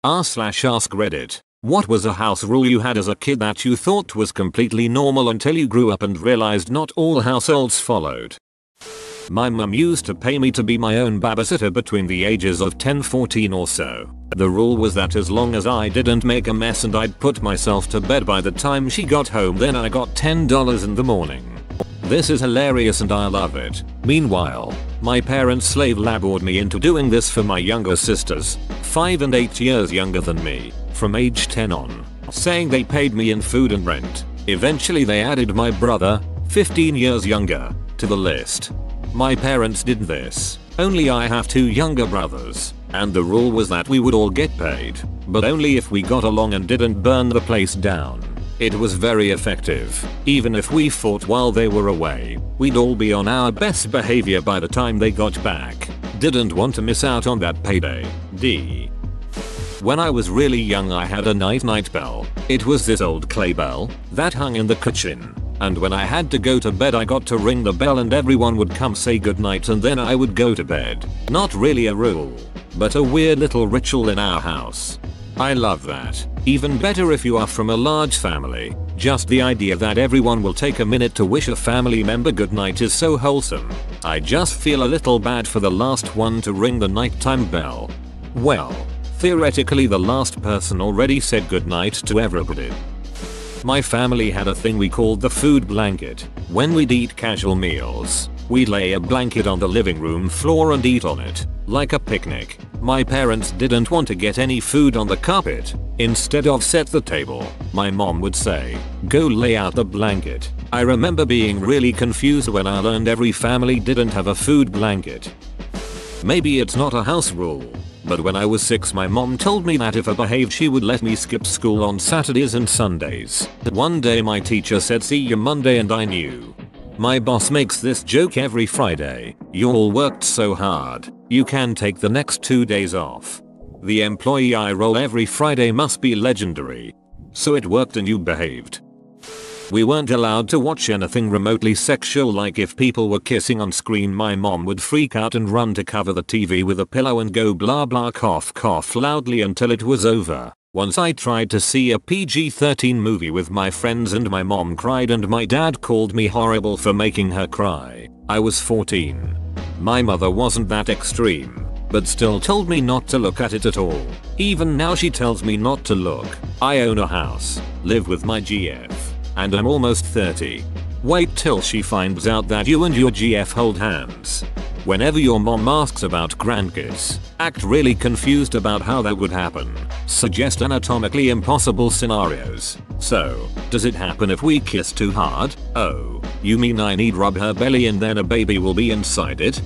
r/ask Reddit. What was a house rule you had as a kid that you thought was completely normal until you grew up and realized not all households followed? My mum used to pay me to be my own babysitter between the ages of 10-14 or so. The rule was that as long as I didn't make a mess and I'd put myself to bed by the time she got home, then I got $10 in the morning. This is hilarious and I love it. Meanwhile, my parents slave labored me into doing this for my younger sisters, 5 and 8 years younger than me, from age 10 on, saying they paid me in food and rent. Eventually they added my brother, 15 years younger, to the list. My parents did this. Only I have 2 younger brothers, and the rule was that we would all get paid, but only if we got along and didn't burn the place down. It was very effective. Even if we fought while they were away, we'd all be on our best behavior by the time they got back. Didn't want to miss out on that payday. When I was really young I had a night bell. It was this old clay bell that hung in the kitchen. And when I had to go to bed I got to ring the bell and everyone would come say goodnight and then I would go to bed. Not really a rule, but a weird little ritual in our house. I love that. Even better if you are from a large family. Just the idea that everyone will take a minute to wish a family member goodnight is so wholesome. I just feel a little bad for the last one to ring the nighttime bell. Well, theoretically the last person already said goodnight to everybody. My family had a thing we called the food blanket. When we'd eat casual meals, we'd lay a blanket on the living room floor and eat on it, like a picnic. My parents didn't want to get any food on the carpet. Instead of set the table, my mom would say, go lay out the blanket. I remember being really confused when I learned every family didn't have a food blanket. Maybe it's not a house rule, but when I was 6 my mom told me that if I behaved she would let me skip school on Saturdays and Sundays. One day my teacher said see you Monday and I knew. My boss makes this joke every Friday. You all worked so hard, you can take the next 2 days off. The employee eye roll every Friday must be legendary. So it worked and you behaved. We weren't allowed to watch anything remotely sexual, like if people were kissing on screen my mom would freak out and run to cover the TV with a pillow and go blah blah cough loudly until it was over. Once I tried to see a PG-13 movie with my friends and my mom cried and my dad called me horrible for making her cry. I was 14. My mother wasn't that extreme, but still told me not to look at it at all. Even now she tells me not to look. I own a house, live with my GF, and I'm almost 30. Wait till she finds out that you and your GF hold hands. Whenever your mom asks about grandkids, act really confused about how that would happen. Suggest anatomically impossible scenarios. So, does it happen if we kiss too hard? Oh, you mean I need rub her belly and then a baby will be inside it?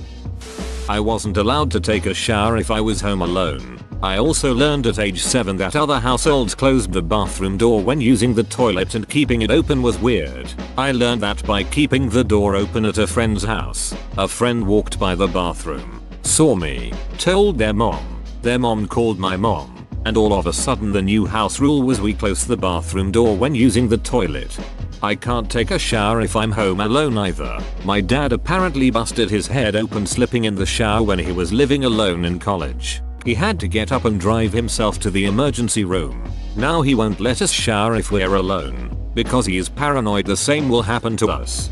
I wasn't allowed to take a shower if I was home alone. I also learned at age 7 that other households closed the bathroom door when using the toilet and keeping it open was weird. I learned that by keeping the door open at a friend's house. A friend walked by the bathroom, saw me, told their mom called my mom, and all of a sudden the new house rule was we close the bathroom door when using the toilet. I can't take a shower if I'm home alone either. My dad apparently busted his head open slipping in the shower when he was living alone in college. He had to get up and drive himself to the emergency room. Now he won't let us shower if we're alone, because he is paranoid the same will happen to us.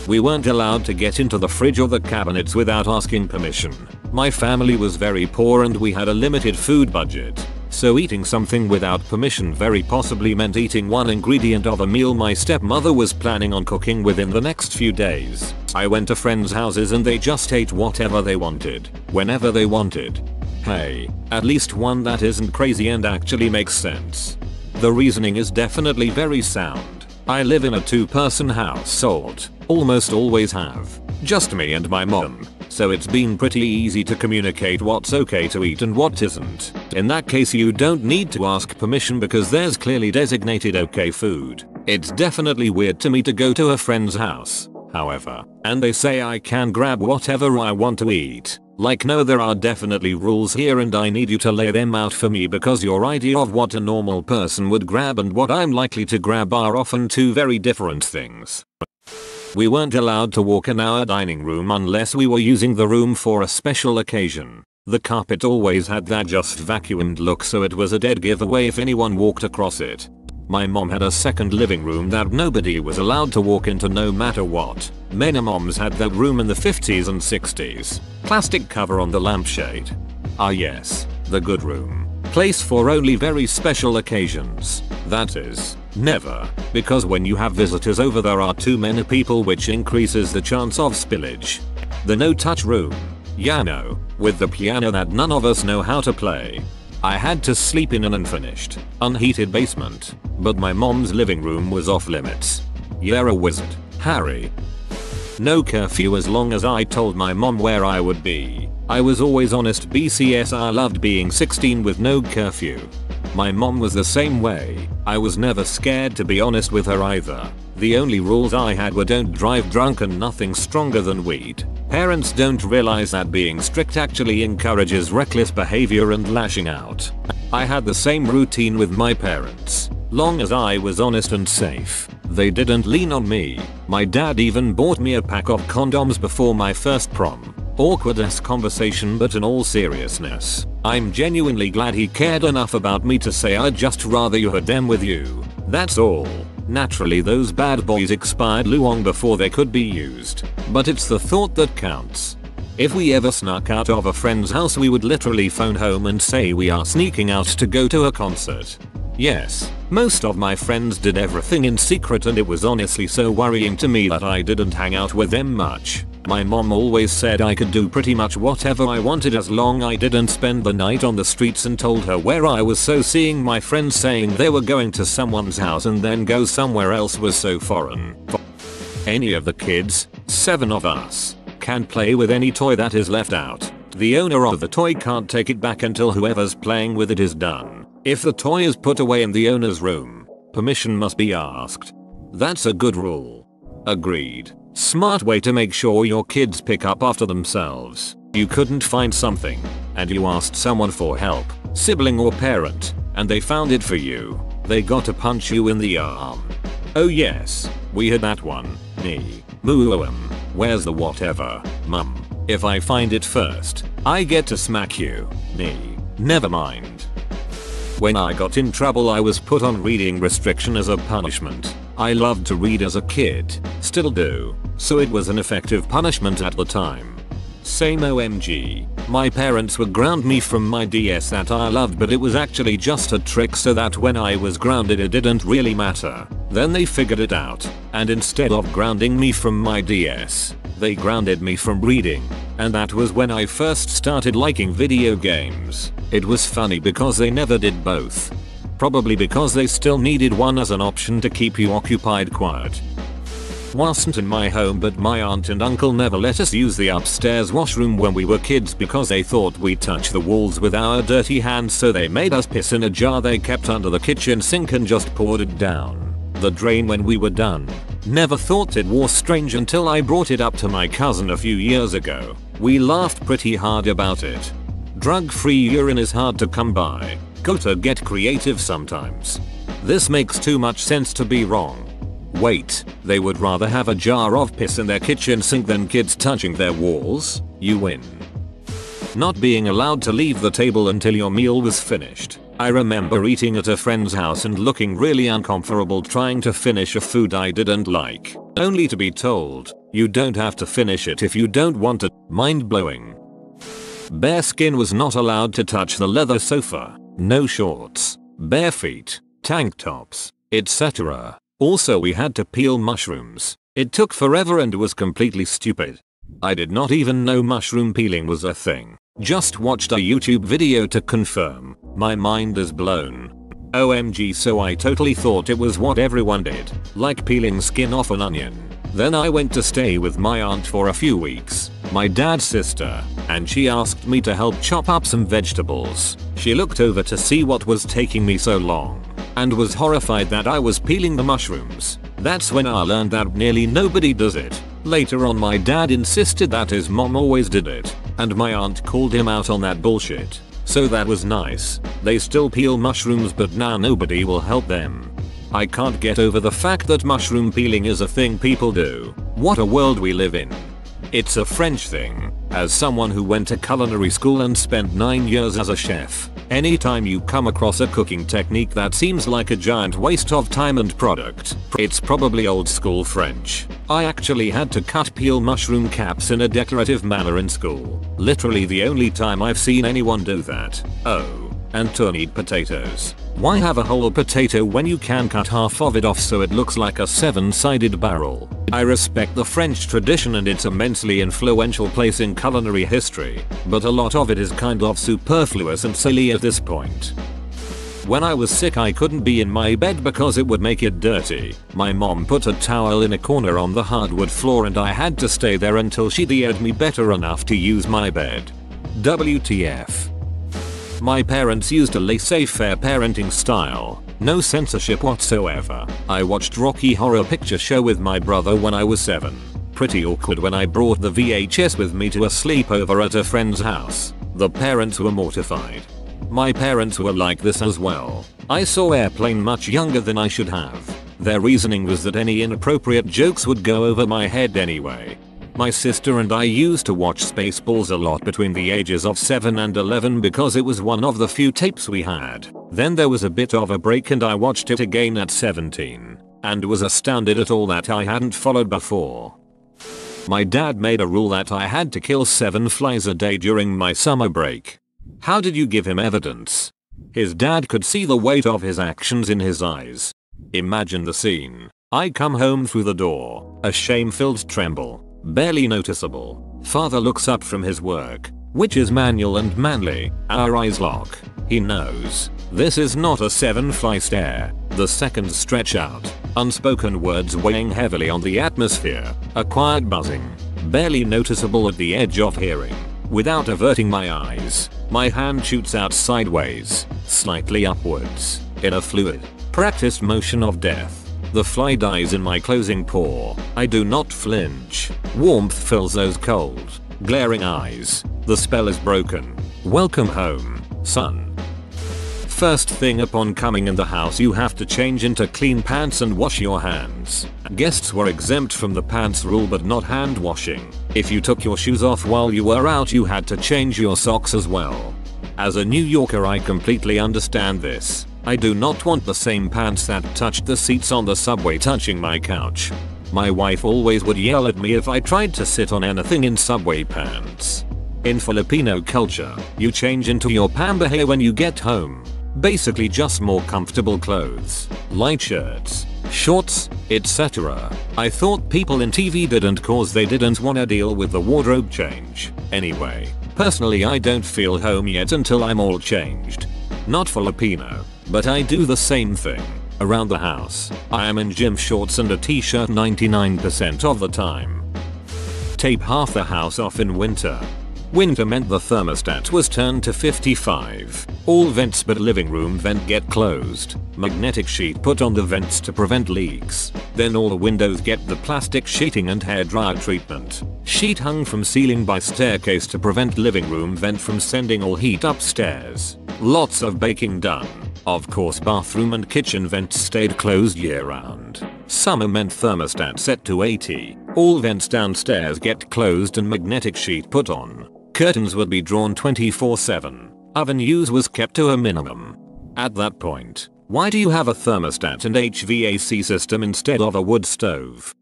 We weren't allowed to get into the fridge or the cabinets without asking permission. My family was very poor and we had a limited food budget. So eating something without permission very possibly meant eating one ingredient of a meal my stepmother was planning on cooking within the next few days. I went to friends' houses and they just ate whatever they wanted, whenever they wanted. Hey, at least one that isn't crazy and actually makes sense. The reasoning is definitely very sound. I live in a 2-person household, almost always have. Just me and my mom. So it's been pretty easy to communicate what's okay to eat and what isn't. In that case you don't need to ask permission because there's clearly designated okay food. It's definitely weird to me to go to a friend's house, however, and they say I can grab whatever I want to eat. Like no, there are definitely rules here and I need you to lay them out for me because your idea of what a normal person would grab and what I'm likely to grab are often two very different things. We weren't allowed to walk in our dining room unless we were using the room for a special occasion. The carpet always had that just vacuumed look, so it was a dead giveaway if anyone walked across it. My mom had a second living room that nobody was allowed to walk into no matter what. Many moms had that room in the 50s and 60s. Plastic cover on the lampshade. Ah yes, the good room. Place for only very special occasions. That is, never. Because when you have visitors over there are too many people, which increases the chance of spillage. The no touch room. Yeah, no, with the piano that none of us know how to play. I had to sleep in an unfinished, unheated basement, but my mom's living room was off limits. You're a wizard, Harry. No curfew as long as I told my mom where I would be. I was always honest. BCS, I loved being 16 with no curfew. My mom was the same way. I was never scared to be honest with her either. The only rules I had were don't drive drunk and nothing stronger than weed. Parents don't realize that being strict actually encourages reckless behavior and lashing out. I had the same routine with my parents. Long as I was honest and safe, they didn't lean on me. My dad even bought me a pack of condoms before my first prom. Awkward as conversation, but in all seriousness, I'm genuinely glad he cared enough about me to say I'd just rather you had them with you. That's all. Naturally those bad boys expired long before they could be used. But it's the thought that counts. If we ever snuck out of a friend's house, we would literally phone home and say we are sneaking out to go to a concert. Yes, most of my friends did everything in secret, and it was honestly so worrying to me that I didn't hang out with them much. My mom always said I could do pretty much whatever I wanted as long I didn't spend the night on the streets, and told her where I was, so seeing my friends saying they were going to someone's house and then go somewhere else was so foreign. Any of the kids, 7 of us, can play with any toy that is left out. The owner of the toy can't take it back until whoever's playing with it is done. If the toy is put away in the owner's room, permission must be asked. That's a good rule. Agreed. Smart way to make sure your kids pick up after themselves. You couldn't find something, and you asked someone for help, sibling or parent, and they found it for you. They got to punch you in the arm. Oh yes, we had that one. Me. Mooum. Where's the whatever, mum? If I find it first, I get to smack you. Me. Never mind. When I got in trouble, I was put on reading restriction as a punishment. I loved to read as a kid, still do, so it was an effective punishment at the time. Same OMG. My parents would ground me from my DS that I loved, but it was actually just a trick so that when I was grounded it didn't really matter. Then they figured it out, and instead of grounding me from my DS, they grounded me from reading. And that was when I first started liking video games. It was funny because they never did both. Probably because they still needed one as an option to keep you occupied. Quiet. Wasn't in my home, but my aunt and uncle never let us use the upstairs washroom when we were kids because they thought we'd touch the walls with our dirty hands, so they made us piss in a jar they kept under the kitchen sink and just poured it down the drain when we were done. Never thought it was strange until I brought it up to my cousin a few years ago. We laughed pretty hard about it. Drug-free urine is hard to come by. Gotta get creative sometimes. This makes too much sense to be wrong. Wait, they would rather have a jar of piss in their kitchen sink than kids touching their walls? You win. Not being allowed to leave the table until your meal was finished. I remember eating at a friend's house and looking really uncomfortable trying to finish a food I didn't like, only to be told, you don't have to finish it if you don't want to. Mind blowing. Bare skin was not allowed to touch the leather sofa. No shorts, bare feet, tank tops, etc. Also, we had to peel mushrooms. It took forever and was completely stupid. I did not even know mushroom peeling was a thing. Just watched a YouTube video to confirm. My mind is blown. OMG, so I totally thought it was what everyone did, like peeling skin off an onion. Then I went to stay with my aunt for a few weeks, my dad's sister, and she asked me to help chop up some vegetables. She looked over to see what was taking me so long, and was horrified that I was peeling the mushrooms. That's when I learned that nearly nobody does it. Later on, my dad insisted that his mom always did it, and my aunt called him out on that bullshit. So that was nice. They still peel mushrooms, but now nobody will help them. I can't get over the fact that mushroom peeling is a thing people do. What a world we live in. It's a French thing. As someone who went to culinary school and spent 9 years as a chef, anytime you come across a cooking technique that seems like a giant waste of time and product, it's probably old school French. I actually had to cut peel mushroom caps in a decorative manner in school. Literally the only time I've seen anyone do that. Oh, and turnied potatoes. Why have a whole potato when you can cut half of it off so it looks like a 7-sided barrel? I respect the French tradition and its immensely influential place in culinary history, but a lot of it is kind of superfluous and silly at this point. When I was sick I couldn't be in my bed because it would make it dirty. My mom put a towel in a corner on the hardwood floor and I had to stay there until she dared me better enough to use my bed. WTF. My parents used a laissez-faire parenting style. No censorship whatsoever. I watched Rocky Horror Picture Show with my brother when I was 7. Pretty awkward when I brought the VHS with me to a sleepover at a friend's house. The parents were mortified. My parents were like this as well. I saw Airplane much younger than I should have. Their reasoning was that any inappropriate jokes would go over my head anyway. My sister and I used to watch Spaceballs a lot between the ages of 7 and 11 because it was one of the few tapes we had. Then there was a bit of a break and I watched it again at 17 and was astounded at all that I hadn't followed before. My dad made a rule that I had to kill 7 flies a day during my summer break. How did you give him evidence? His dad could see the weight of his actions in his eyes. Imagine the scene. I come home through the door, a shame-filled tremble. Barely noticeable. Father looks up from his work, which is manual and manly. Our eyes lock. He knows. This is not a 7-fly stare. The seconds stretch out. Unspoken words weighing heavily on the atmosphere. A quiet buzzing. Barely noticeable at the edge of hearing. Without averting my eyes, my hand shoots out sideways, slightly upwards, in a fluid, practiced motion of death. The fly dies in my closing paw. I do not flinch. Warmth fills those cold, glaring eyes. The spell is broken. Welcome home, son. First thing upon coming in the house you have to change into clean pants and wash your hands. Guests were exempt from the pants rule but not hand washing. If you took your shoes off while you were out you had to change your socks as well. As a New Yorker I completely understand this. I do not want the same pants that touched the seats on the subway touching my couch. My wife always would yell at me if I tried to sit on anything in subway pants. In Filipino culture, you change into your pambahay when you get home. Basically just more comfortable clothes, light shirts, shorts, etc. I thought people in TV didn't cause they didn't wanna deal with the wardrobe change. Anyway, personally I don't feel home yet until I'm all changed. Not Filipino, but I do the same thing. Around the house, I am in gym shorts and a t-shirt 99% of the time. Tape half the house off in winter. Winter meant the thermostat was turned to 55. All vents but living room vent get closed. Magnetic sheet put on the vents to prevent leaks. Then all the windows get the plastic sheeting and hairdryer treatment. Sheet hung from ceiling by staircase to prevent living room vent from sending all heat upstairs. Lots of baking done. Of course bathroom and kitchen vents stayed closed year round. Summer meant thermostat set to 80. All vents downstairs get closed and magnetic sheet put on. Curtains would be drawn 24/7. Oven use was kept to a minimum. At that point, why do you have a thermostat and HVAC system instead of a wood stove?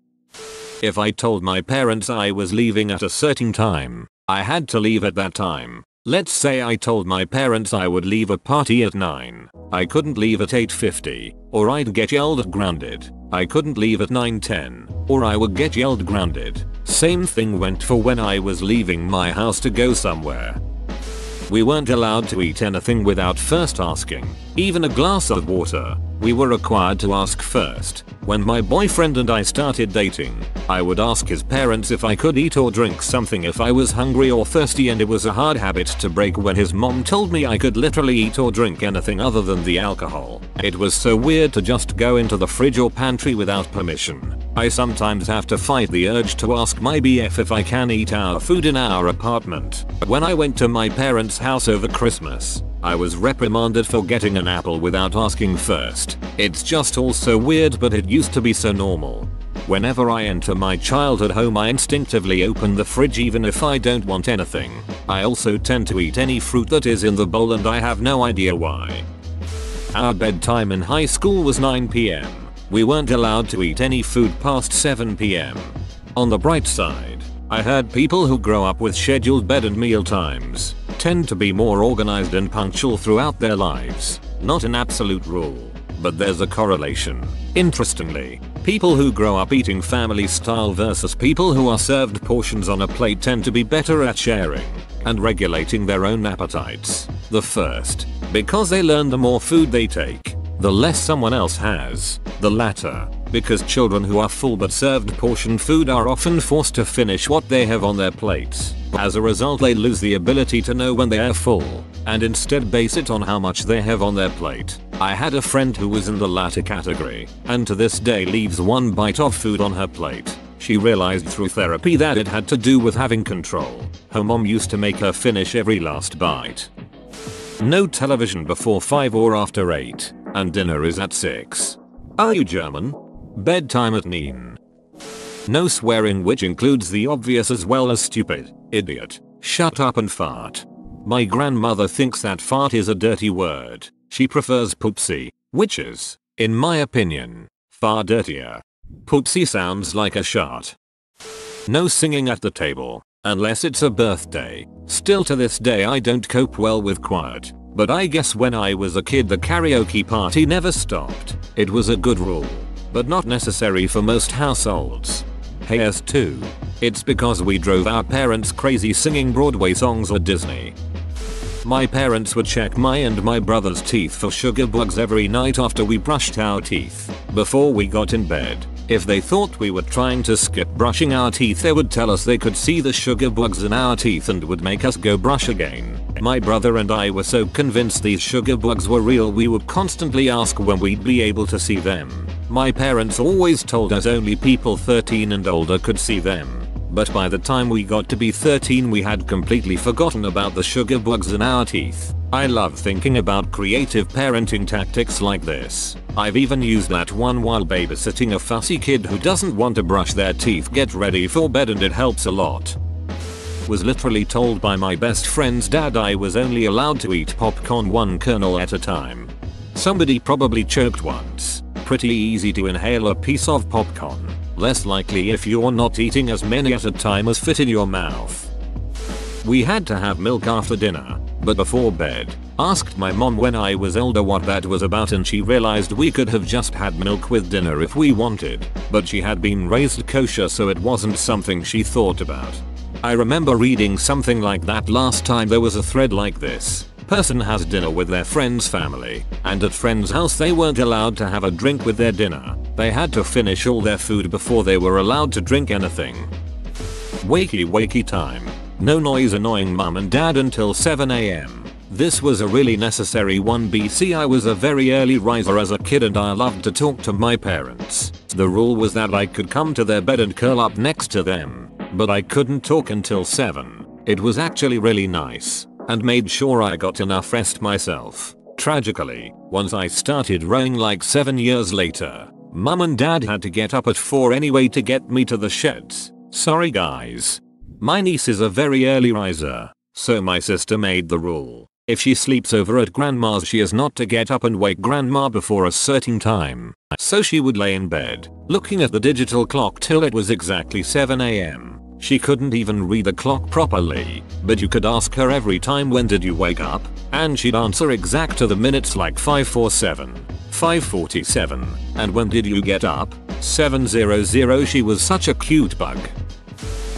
If I told my parents I was leaving at a certain time, I had to leave at that time. Let's say I told my parents I would leave a party at 9. I couldn't leave at 8:50, or I'd get yelled grounded. I couldn't leave at 9:10, or I would get yelled grounded. Same thing went for when I was leaving my house to go somewhere. We weren't allowed to eat anything without first asking. Even a glass of water, we were required to ask first. When my boyfriend and I started dating, I would ask his parents if I could eat or drink something if I was hungry or thirsty, and it was a hard habit to break when his mom told me I could literally eat or drink anything other than the alcohol. It was so weird to just go into the fridge or pantry without permission. I sometimes have to fight the urge to ask my BF if I can eat our food in our apartment. When I went to my parents' house over Christmas, I was reprimanded for getting an apple without asking first. It's just all so weird, but it used to be so normal. Whenever I enter my childhood home I instinctively open the fridge even if I don't want anything. I also tend to eat any fruit that is in the bowl and I have no idea why. Our bedtime in high school was 9 p.m. We weren't allowed to eat any food past 7 p.m. On the bright side, I heard people who grow up with scheduled bed and meal times tend to be more organized and punctual throughout their lives. Not an absolute rule, but there's a correlation. Interestingly, people who grow up eating family style versus people who are served portions on a plate tend to be better at sharing and regulating their own appetites. The first, because they learn the more food they take, the less someone else has. The latter, because children who are full but served portion food are often forced to finish what they have on their plates. As a result they lose the ability to know when they are full, and instead base it on how much they have on their plate. I had a friend who was in the latter category, and to this day leaves one bite of food on her plate. She realized through therapy that it had to do with having control. Her mom used to make her finish every last bite. No television before 5 or after 8, and dinner is at 6. Are you German? Bedtime at noon. No swearing, which includes the obvious as well as stupid, idiot, shut up and fart. My grandmother thinks that fart is a dirty word. She prefers poopsie, which is, in my opinion, far dirtier. Poopsie sounds like a shart. No singing at the table, unless it's a birthday. Still to this day I don't cope well with quiet, but I guess when I was a kid the karaoke party never stopped. It was a good rule, but not necessary for most households. Here's 2. It's because we drove our parents crazy singing Broadway songs at Disney. My parents would check my and my brother's teeth for sugar bugs every night after we brushed our teeth, before we got in bed. If they thought we were trying to skip brushing our teeth they would tell us they could see the sugar bugs in our teeth and would make us go brush again. My brother and I were so convinced these sugar bugs were real we would constantly ask when we'd be able to see them. My parents always told us only people 13 and older could see them. But by the time we got to be 13 we had completely forgotten about the sugar bugs in our teeth. I love thinking about creative parenting tactics like this. I've even used that one while babysitting a fussy kid who doesn't want to brush their teeth get ready for bed and it helps a lot. Was literally told by my best friend's dad I was only allowed to eat popcorn 1 kernel at a time. Somebody probably choked once. Pretty easy to inhale a piece of popcorn. Less likely if you're not eating as many at a time as fit in your mouth. We had to have milk after dinner, but before bed. Asked my mom when I was older what that was about and she realized we could have just had milk with dinner if we wanted, but she had been raised kosher so it wasn't something she thought about. I remember reading something like that last time there was a thread like this. Person has dinner with their friend's family, and at friend's house they weren't allowed to have a drink with their dinner. They had to finish all their food before they were allowed to drink anything. Wakey time. No noise annoying mum and dad until 7 am. This was a really necessary one. BC I was a very early riser as a kid and I loved to talk to my parents. The rule was that I could come to their bed and curl up next to them, but I couldn't talk until 7. It was actually really nice, and made sure I got enough rest myself. Tragically, once I started rowing like 7 years later, mum and dad had to get up at 4 anyway to get me to the sheds. Sorry guys. My niece is a very early riser, so my sister made the rule. If she sleeps over at grandma's she is not to get up and wake grandma before a certain time. So she would lay in bed, looking at the digital clock till it was exactly 7 am. She couldn't even read the clock properly, but you could ask her every time when did you wake up, and she'd answer exact to the minutes like 5:47, 5:47, and when did you get up, 7:00. She was such a cute bug.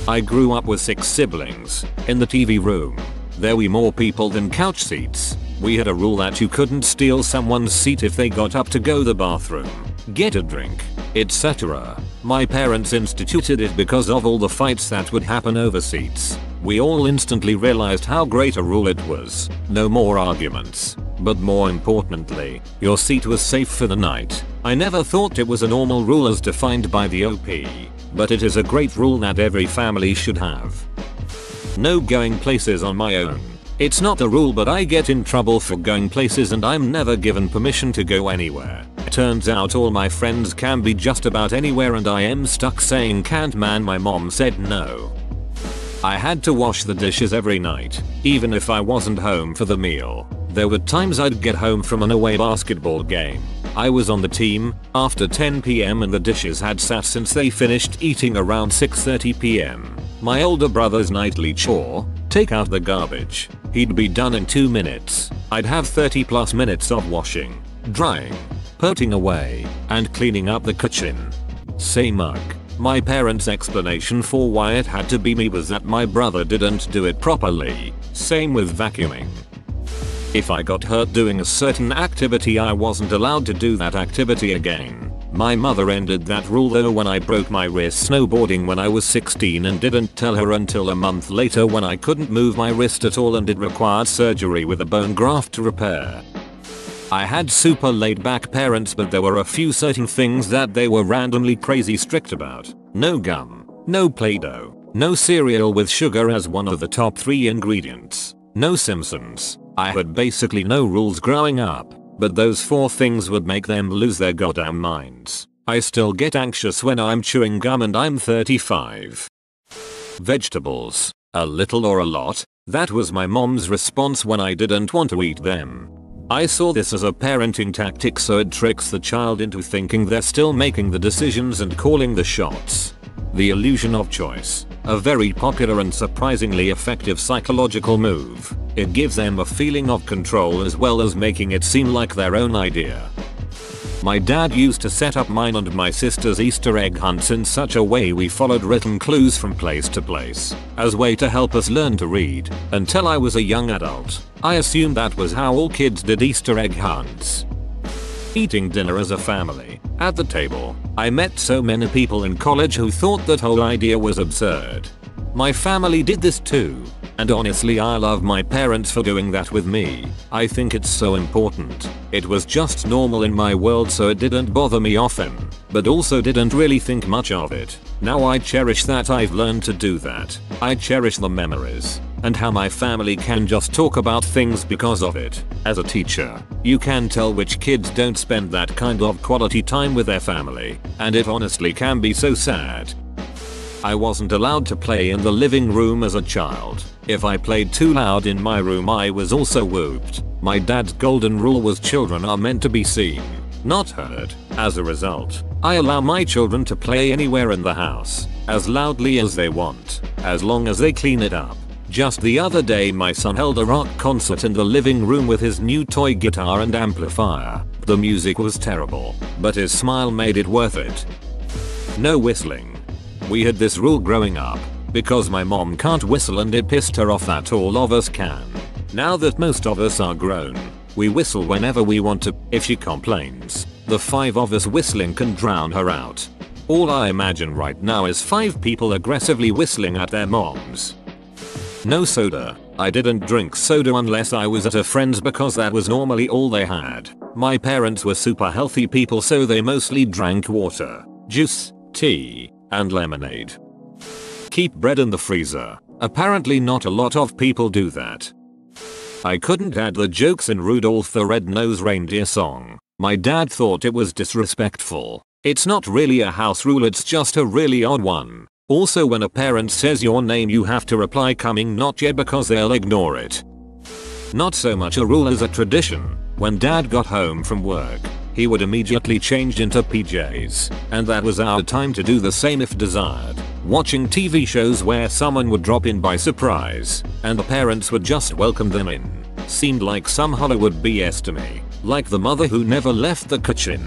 I grew up with 6 siblings. In the TV room, there were more people than couch seats. We had a rule that you couldn't steal someone's seat if they got up to go to the bathroom, get a drink, etc. My parents instituted it because of all the fights that would happen over seats. We all instantly realized how great a rule it was. No more arguments. But more importantly, your seat was safe for the night. I never thought it was a normal rule as defined by the OP, but it is a great rule that every family should have. No going places on my own. It's not a rule but I get in trouble for going places and I'm never given permission to go anywhere. Turns out all my friends can be just about anywhere and I am stuck saying can't man. My mom said no. I had to wash the dishes every night, even if I wasn't home for the meal. There were times I'd get home from an away basketball game. I was on the team after 10 PM and the dishes had sat since they finished eating around 6:30 PM. My older brother's nightly chore, take out the garbage. He'd be done in 2 minutes. I'd have 30+ minutes of washing, drying, putting away, and cleaning up the kitchen. Say mug. My parents' explanation for why it had to be me was that my brother didn't do it properly. Same with vacuuming. If I got hurt doing a certain activity, I wasn't allowed to do that activity again. My mother ended that rule though when I broke my wrist snowboarding when I was 16 and didn't tell her until a month later when I couldn't move my wrist at all and it required surgery with a bone graft to repair. I had super laid back parents, but there were a few certain things that they were randomly crazy strict about. No gum, no Play-Doh, no cereal with sugar as one of the top 3 ingredients, no Simpsons. I had basically no rules growing up, but those 4 things would make them lose their goddamn minds. I still get anxious when I'm chewing gum and I'm 35. Vegetables, a little or a lot, that was my mom's response when I didn't want to eat them. I saw this as a parenting tactic so it tricks the child into thinking they're still making the decisions and calling the shots. The illusion of choice, a very popular and surprisingly effective psychological move. It gives them a feeling of control as well as making it seem like their own idea. My dad used to set up mine and my sister's Easter egg hunts in such a way we followed written clues from place to place, as way to help us learn to read. Until I was a young adult, I assumed that was how all kids did Easter egg hunts. Eating dinner as a family, at the table, I met so many people in college who thought that whole idea was absurd. My family did this too, and honestly I love my parents for doing that with me. I think it's so important. It was just normal in my world so it didn't bother me often, but also didn't really think much of it. Now I cherish that I've learned to do that. I cherish the memories, and how my family can just talk about things because of it. As a teacher, you can tell which kids don't spend that kind of quality time with their family, and it honestly can be so sad. I wasn't allowed to play in the living room as a child. If I played too loud in my room I was also whooped. My dad's golden rule was children are meant to be seen, not heard. As a result, I allow my children to play anywhere in the house, as loudly as they want, as long as they clean it up. Just the other day my son held a rock concert in the living room with his new toy guitar and amplifier. The music was terrible, but his smile made it worth it. No whistling. We had this rule growing up, because my mom can't whistle and it pissed her off that all of us can. Now that most of us are grown, we whistle whenever we want to. If she complains, the 5 of us whistling can drown her out. All I imagine right now is 5 people aggressively whistling at their moms. No soda. I didn't drink soda unless I was at a friend's because that was normally all they had. My parents were super healthy people so they mostly drank water, juice, tea, and lemonade. Keep bread in the freezer. Apparently not a lot of people do that. I couldn't add the jokes in Rudolph the Red-Nosed Reindeer song. My dad thought it was disrespectful. It's not really a house rule, it's just a really odd one. Also when a parent says your name you have to reply coming not yet because they'll ignore it. Not so much a rule as a tradition. When dad got home from work, he would immediately change into PJs, and that was our time to do the same if desired. Watching TV shows where someone would drop in by surprise, and the parents would just welcome them in, seemed like some Hollywood BS to me, like the mother who never left the kitchen.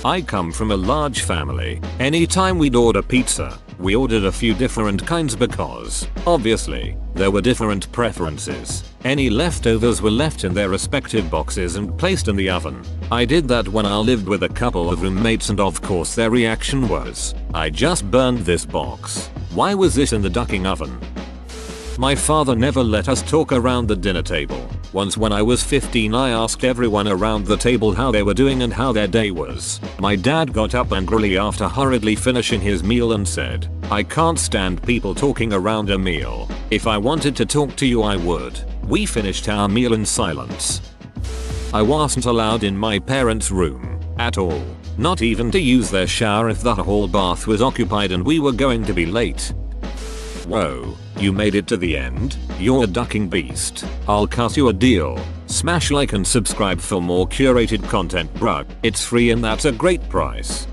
I come from a large family. Anytime we'd order pizza, we ordered a few different kinds because, obviously, there were different preferences. Any leftovers were left in their respective boxes and placed in the oven. I did that when I lived with a couple of roommates and of course their reaction was, I just burned this box. Why was this in the ducking oven? My father never let us talk around the dinner table. Once when I was 15 I asked everyone around the table how they were doing and how their day was. My dad got up angrily after hurriedly finishing his meal and said, I can't stand people talking around a meal. If I wanted to talk to you I would. We finished our meal in silence. I wasn't allowed in my parents' room, At all. Not even to use their shower if the hall bath was occupied and we were going to be late. Whoa, you made it to the end? You're a ducking beast. I'll cuss you a deal. Smash like and subscribe for more curated content, bruh. It's free and that's a great price.